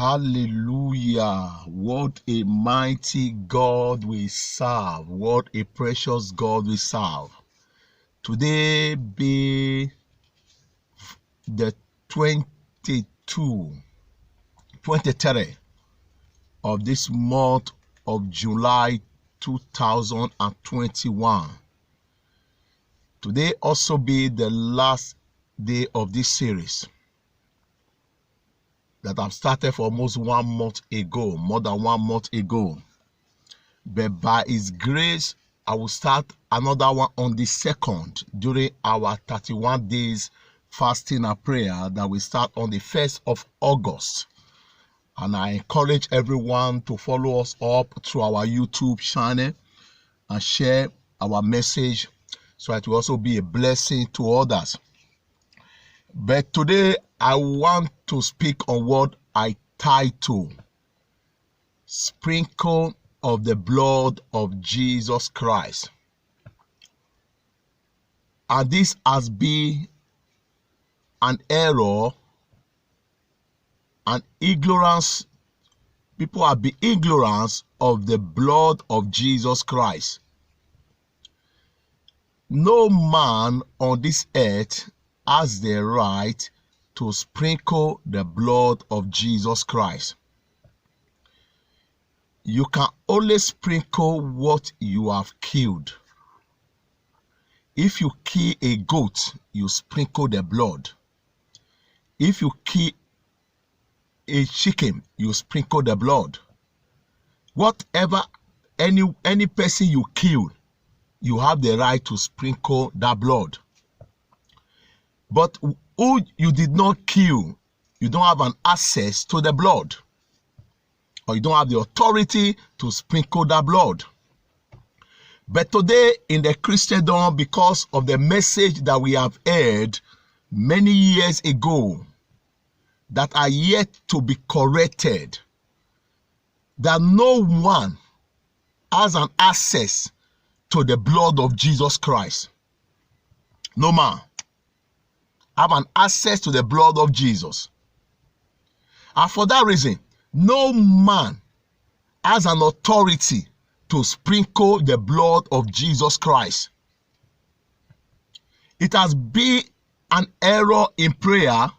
Hallelujah. What a mighty God we serve. What a precious God we serve. Today be the 23rd of this month of July 2021. Today also be the last day of this series that I've started for almost 1 month ago, more than 1 month ago. But by His grace, I will start another one on the 2nd during our 31 days fasting and prayer that we start on the 1st of August. And I encourage everyone to follow us up through our YouTube channel and share our message so it will also be a blessing to others. But today I want to speak on what I title Sprinkle of the Blood of Jesus Christ. And this has been an error and ignorance. People have been ignorant of the blood of Jesus Christ. No man on this earth has the right to sprinkle the blood of Jesus Christ. You can only sprinkle what you have killed. If you kill a goat, you sprinkle the blood. If you kill a chicken, you sprinkle the blood. Whatever, any person you kill, you have the right to sprinkle that blood. But who you did not kill, you don't have an access to the blood, or you don't have the authority to sprinkle that blood. But today in the Christendom, because of the message that we have heard many years ago that are yet to be corrected, that no one has an access to the blood of Jesus Christ. No man have an access to the blood of Jesus. And for that reason, no man has an authority to sprinkle the blood of Jesus Christ. It has been an error in prayer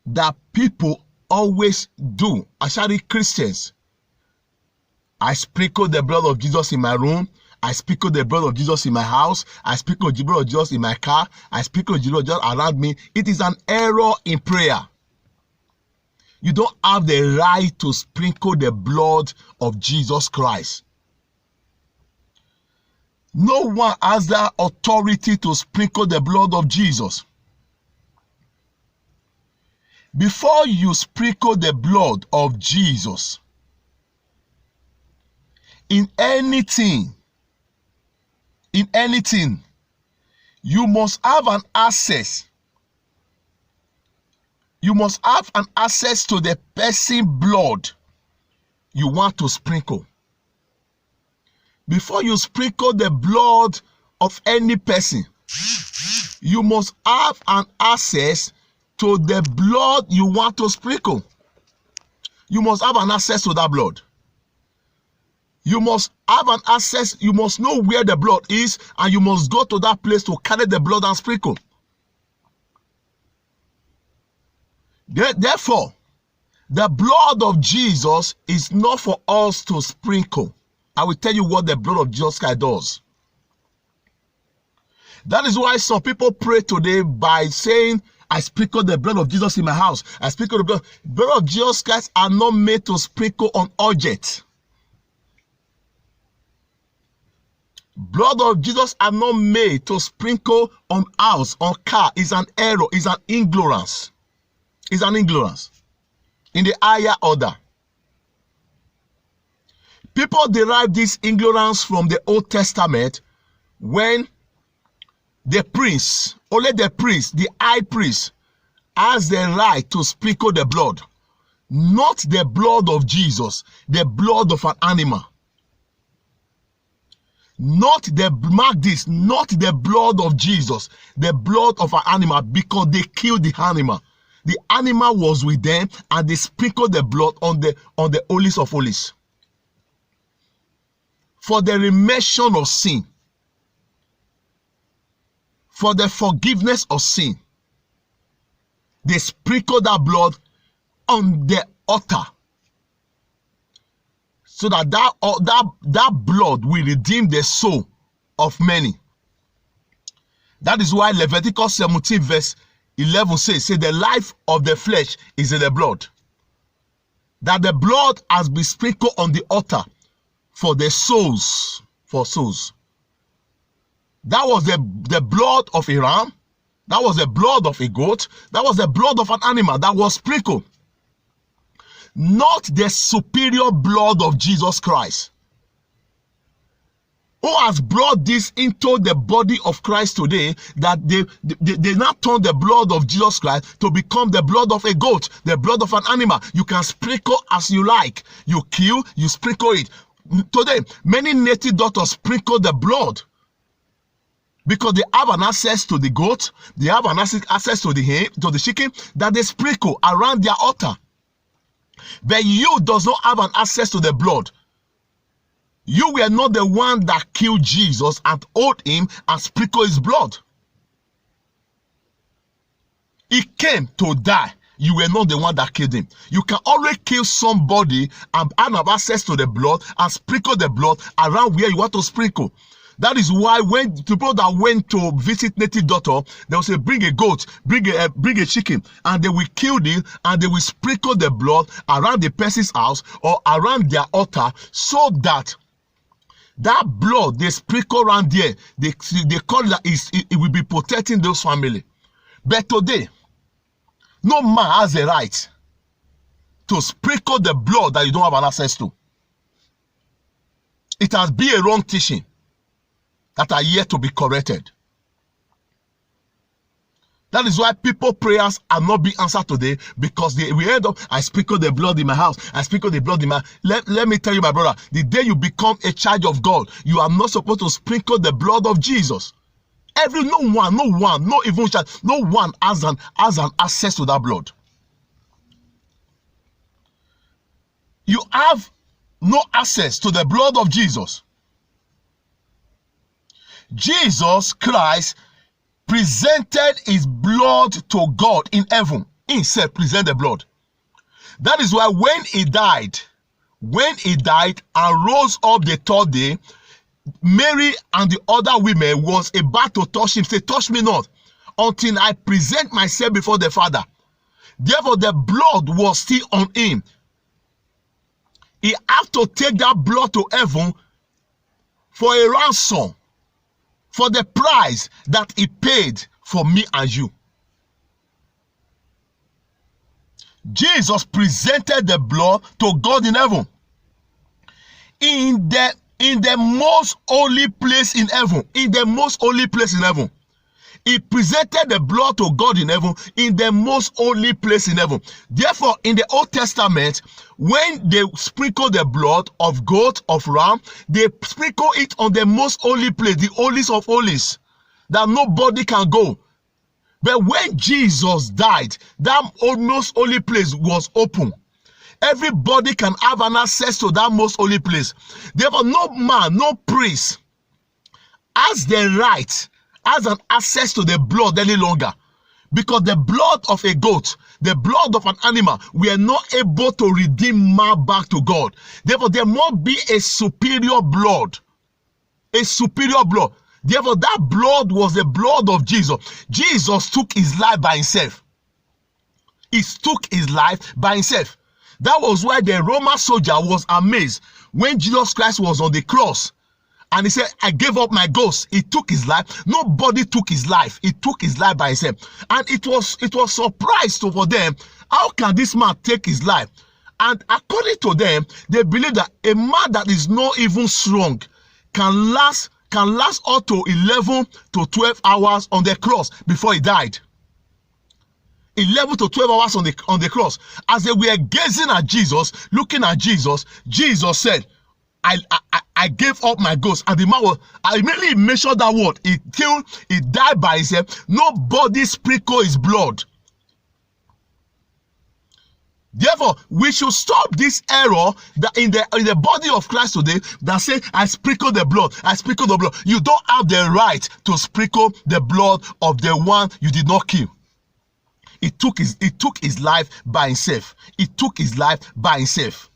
that people always do, especially Christians. I sprinkle the blood of Jesus in my room. I sprinkle the blood of Jesus in my house. I sprinkle the blood of Jesus in my car. I sprinkle the blood of Jesus around me. It is an error in prayer. You don't have the right to sprinkle the blood of Jesus Christ. No one has the authority to sprinkle the blood of Jesus. Before you sprinkle the blood of Jesus in anything, you must have an access. You must have an access to the person's blood you want to sprinkle. Before you sprinkle the blood of any person, you must have an access to the blood you want to sprinkle. You must have an access to that blood. You must have an access. You must know where the blood is, and you must go to that place to carry the blood and sprinkle. Therefore, the blood of Jesus is not for us to sprinkle. I will tell you what the blood of Jesus Christ does. That is why some people pray today by saying, I sprinkle the blood of Jesus in my house. I sprinkle the blood. Blood of Jesus Christ are not made to sprinkle on objects. Blood of Jesus are not made to sprinkle on house, on car. It's an error. It's an ignorance. It's an ignorance in the higher order. People derive this ignorance from the Old Testament when the priest, only the priest, the high priest, has the right to sprinkle the blood. Not the blood of Jesus, the blood of an animal. Not the blood of Jesus, the blood of an animal, because they killed the animal. the animal was with them, and they sprinkled the blood on the holies of holies for the remission of sin, for the forgiveness of sin. They sprinkled that blood on the altar, so that that blood will redeem the soul of many. That is why Leviticus 17 verse 11 says, the life of the flesh is in the blood. That the blood has been sprinkled on the altar for the souls, for souls. That was the blood of a ram. That was the blood of a goat. That was the blood of an animal that was sprinkled. Not the superior blood of Jesus Christ, who has brought this into the body of Christ today, that they now turn the blood of Jesus Christ to become the blood of a goat, the blood of an animal. You can sprinkle as you like. You kill, you sprinkle it. Today, many native doctors sprinkle the blood because they have an access to the goat, they have an access to the chicken, that they sprinkle around their altar. But you does not have an access to the blood. You were not the one that killed Jesus and owed him and sprinkled his blood. He came to die. You were not the one that killed him. You can always kill somebody and have access to the blood and sprinkle the blood around where you want to sprinkle. That is why when people that went to visit native doctor, they will say, bring a goat, bring a chicken, and they will kill it, and they will sprinkle the blood around the person's house or around their altar, so that that blood they sprinkle around there, they call it that it will be protecting those family. But today, no man has the right to sprinkle the blood that you don't have an access to. It has been a wrong teaching that are yet to be corrected. That is why people prayers are not being answered today, because we end up, I sprinkle the blood in my house, I sprinkle the blood in my... Let me tell you, my brother, the day you become a child of God, you are not supposed to sprinkle the blood of Jesus. No one, not even child, no one has an access to that blood. You have no access to the blood of Jesus. Jesus Christ presented his blood to God in heaven. He himself presented the blood. That is why when he died and rose up the third day, Mary and the other women was about to touch him. Say, touch me not until I present myself before the Father. Therefore, the blood was still on him. He had to take that blood to heaven for a ransom, for the price that he paid for me and you. Jesus presented the blood to God in heaven. In the most holy place in heaven. In the most holy place in heaven. He presented the blood to God in heaven, in the most holy place in heaven. Therefore, in the Old Testament, when they sprinkle the blood of goat, of ram, they sprinkle it on the most holy place, the holiest of holies, that nobody can go. But when Jesus died, that most holy place was open. Everybody can have an access to that most holy place. Therefore, no man, no priest has the right, has an access to the blood any longer, because the blood of a goat, the blood of an animal, we are not able to redeem man back to God. Therefore, there must be a superior blood, a superior blood. Therefore, that blood was the blood of Jesus. Jesus took his life by himself. He took his life by himself. That was why the Roman soldier was amazed when Jesus Christ was on the cross. And he said, I gave up my ghost. He took his life. Nobody took his life. He took his life by himself. And it was surprise for them. How can this man take his life? And according to them, they believe that a man that is not even strong can last up to 11 to 12 hours on the cross before he died. 11 to 12 hours on the cross. As they were gazing at Jesus, looking at Jesus, Jesus said, I gave up my ghost. And the man was, I immediately mentioned that word. He died by himself. Nobody sprinkled his blood. Therefore, we should stop this error that in the body of Christ today that say, I sprinkle the blood, I sprinkle the blood. You don't have the right to sprinkle the blood of the one you did not kill. It took his life by himself. It took his life by himself.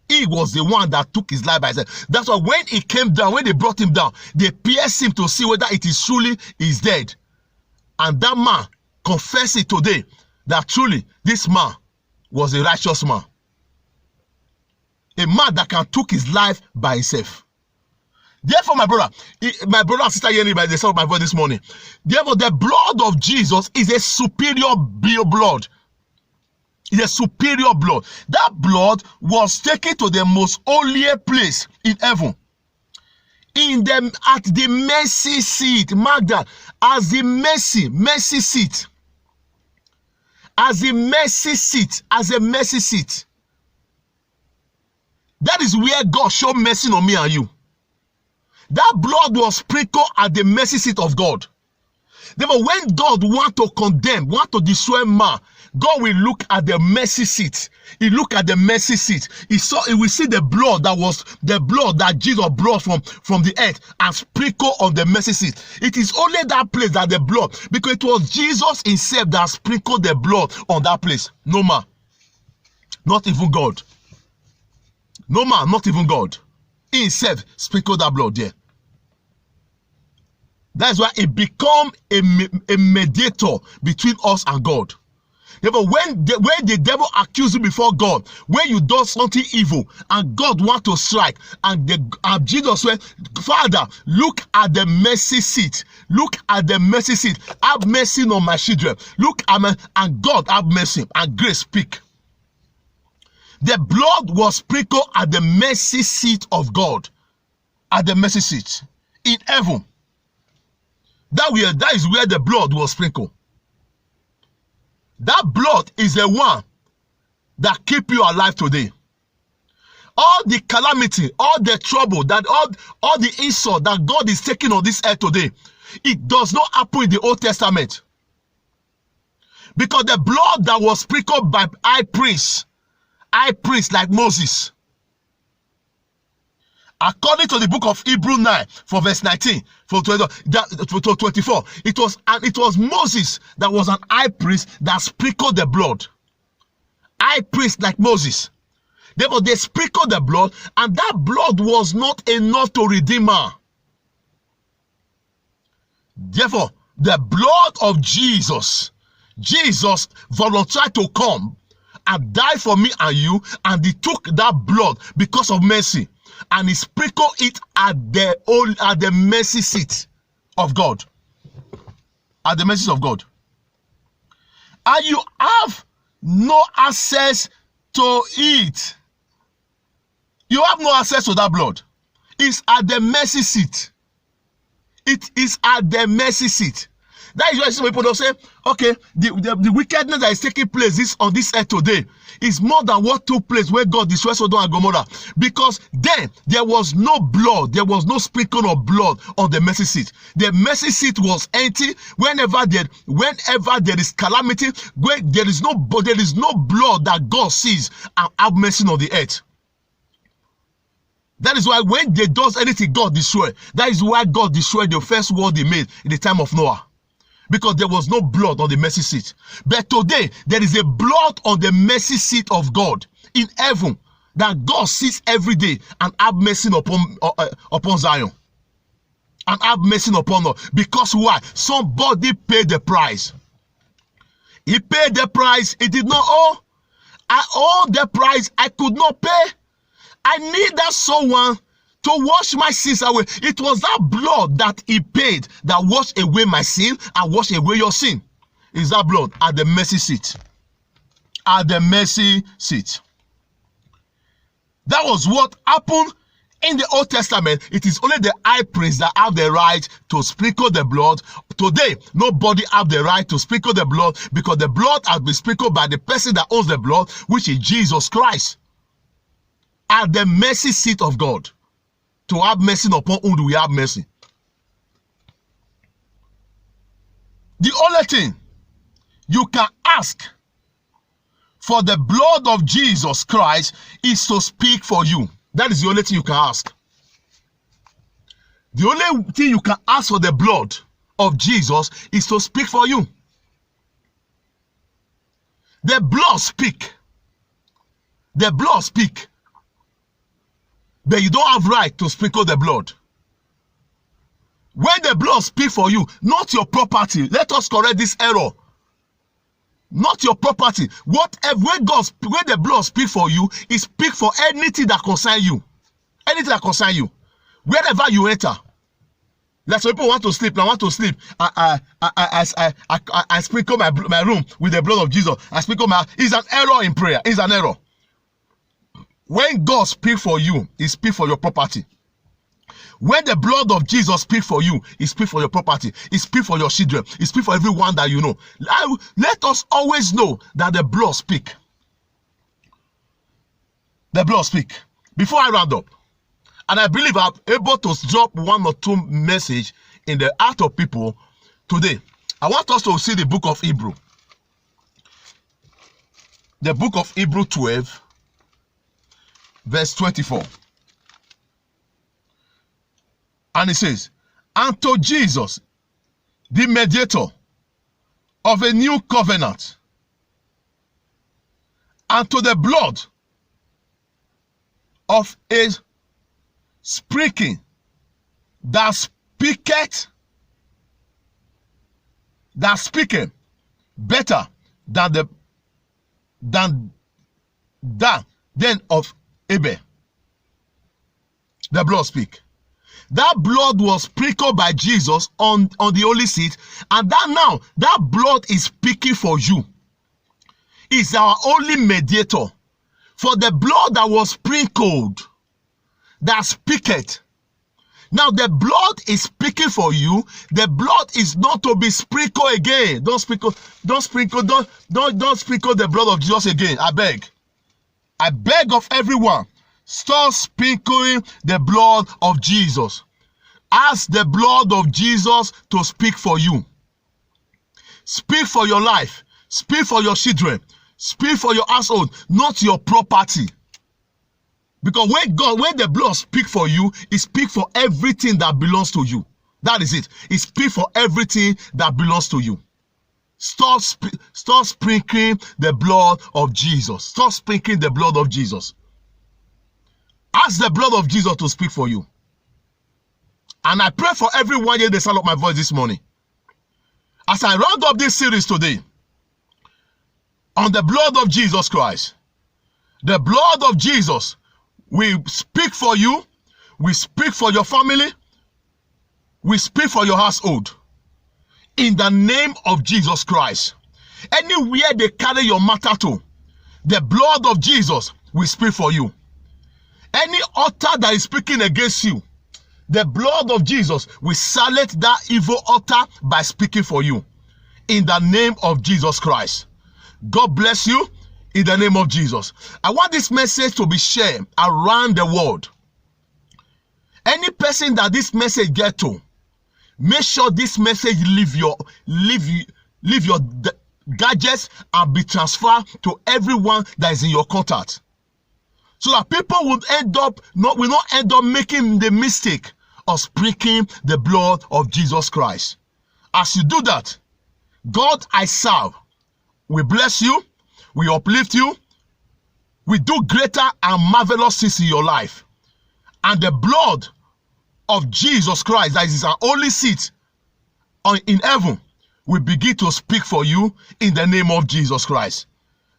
He was the one that took his life by himself. That's why when he came down, when they brought him down, they pierced him to see whether it is truly is dead. And that man confessed it today that truly this man was a righteous man. A man that can took his life by himself. Therefore, my brother and sister hearing by the sound of my voice this morning, therefore the blood of Jesus is a superior blood. It's a superior blood. That blood was taken to the most holy place in heaven. At the mercy seat. Mark that. As the mercy seat. As a mercy seat. As a mercy seat. That is where God showed mercy on me and you. That blood was sprinkled at the mercy seat of God. Therefore, when God wants to condemn, wants to destroy man, God will look at the mercy seat. He look at the mercy seat. He will see the blood that Jesus brought from the earth and sprinkle on the mercy seat. It is only that place that the blood, because it was Jesus himself that sprinkled the blood on that place. No man. Not even God. No man, not even God. He himself sprinkled that blood there. That's why it become a mediator between us and God. Therefore, when the devil accuses you before God, when you do something evil and God wants to strike, and Jesus said, Father, look at the mercy seat. Look at the mercy seat. Have mercy on my children. Look at me, and God have mercy, and grace speak. The blood was sprinkled at the mercy seat of God. At the mercy seat in heaven. That is where the blood was sprinkled. That blood is the one that keep you alive today. All the calamity, all the trouble, that all the insult that God is taking on this earth today, it does not happen in the Old Testament. Because the blood that was sprinkled by high priests like Moses, according to the book of Hebrews 9, for verse 19, for 24, it was Moses that was an high priest that sprinkled the blood. High priest like Moses. Therefore, they sprinkled the blood, and that blood was not enough to redeem her. Therefore, the blood of Jesus volunteered to come and die for me and you, and he took that blood because of mercy. And he sprinkled it at the mercy seat of God. At the mercy of God. And you have no access to it. You have no access to that blood. It's at the mercy seat. It is at the mercy seat. That is why some people don't say, okay, the wickedness that is taking place on this earth today is more than what took place where God destroyed Sodom and Gomorrah. Because then there was no blood, there was no sprinkling of blood on the mercy seat. The mercy seat was empty. Whenever there is calamity, there is no blood that God sees and have mercy on the earth. That is why when they does anything, God destroy. That is why God destroyed the first world he made in the time of Noah. Because there was no blood on the mercy seat. But today, there is a blood on the mercy seat of God in heaven that God sees every day and have mercy upon Zion. And have mercy upon us. Because why? Somebody paid the price. He paid the price. He did not owe. I owe the price I could not pay. I need that someone to wash my sins away. It was that blood that he paid that washed away my sin and washed away your sin. Is that blood at the mercy seat. At the mercy seat. That was what happened in the Old Testament. It is only the high priest that have the right to sprinkle the blood. Today, nobody have the right to sprinkle the blood because the blood has been sprinkled by the person that owns the blood, which is Jesus Christ. At the mercy seat of God. To have mercy upon whom do we have mercy? The only thing you can ask for the blood of Jesus Christ is to speak for you. That is the only thing you can ask. The only thing you can ask for the blood of Jesus is to speak for you. The blood speak. The blood speak. But you don't have right to sprinkle the blood. When the blood speak for you, not your property. Let us correct this error. Not your property. Whatever, when the blood speak for you, it speak for anything that concern you. Anything that concern you. Wherever you enter. Like some people want to sleep. I want to sleep. I sprinkle my room with the blood of Jesus. I sprinkle my. It's an error in prayer. It's an error. When God speak for you, He speak for your property. When the blood of Jesus speak for you, He speak for your property. He speak for your children. He speak for everyone that you know. Let us always know that the blood speak. The blood speak. Before I round up, and I believe I'm able to drop one or two message in the heart of people today, I want us to see the book of Hebrew. The book of Hebrew 12, verse 24. And it says, and to Jesus, the mediator of a new covenant, and to the blood of a sprinkling that speaketh better than that of Abel. The blood speak. That blood was sprinkled by Jesus on the holy seat, and that blood is speaking for you. It's our only mediator. For the blood that was sprinkled, that speaketh. Now the blood is speaking for you. The blood is not to be sprinkled again. Don't sprinkle the blood of Jesus again. I beg of everyone. Stop sprinkling the blood of Jesus. Ask the blood of Jesus to speak for you. Speak for your life. Speak for your children. Speak for your household, not your property. Because when the blood speak for you, it speak for everything that belongs to you. That is it. It speak for everything that belongs to you. Stop sprinkling the blood of Jesus. Stop sprinkling the blood of Jesus. Ask the blood of Jesus to speak for you. And I pray for everyone here in the sound of my voice this morning. As I round up this series today, on the blood of Jesus Christ, the blood of Jesus will speak for you, we speak for your family, we speak for your household. In the name of Jesus Christ. Anywhere they carry your matter to, the blood of Jesus will speak for you. Any altar that is speaking against you, the blood of Jesus will silence that evil altar by speaking for you. In the name of Jesus Christ. God bless you in the name of Jesus. I want this message to be shared around the world. Any person that this message get to, make sure this message leave your gadgets and be transferred to everyone that is in your contact. So that people will not end up making the mistake of sprinkling the blood of Jesus Christ. As you do that, God I serve, we bless you, we uplift you, we do greater and marvelous things in your life. And the blood of Jesus Christ, that is our only seat in heaven, will begin to speak for you in the name of Jesus Christ.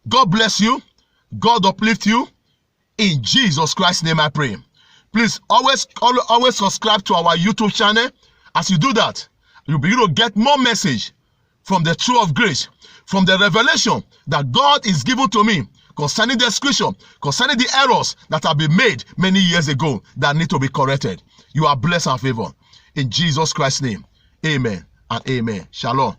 God bless you. God uplift you. In Jesus Christ's name I pray. Please always subscribe to our YouTube channel. As you do that, you'll begin to get more message from the truth of grace, from the revelation that God is given to me concerning the scripture, concerning the errors that have been made many years ago that need to be corrected. You are blessed and favored. In Jesus Christ's name, amen and amen. Shalom.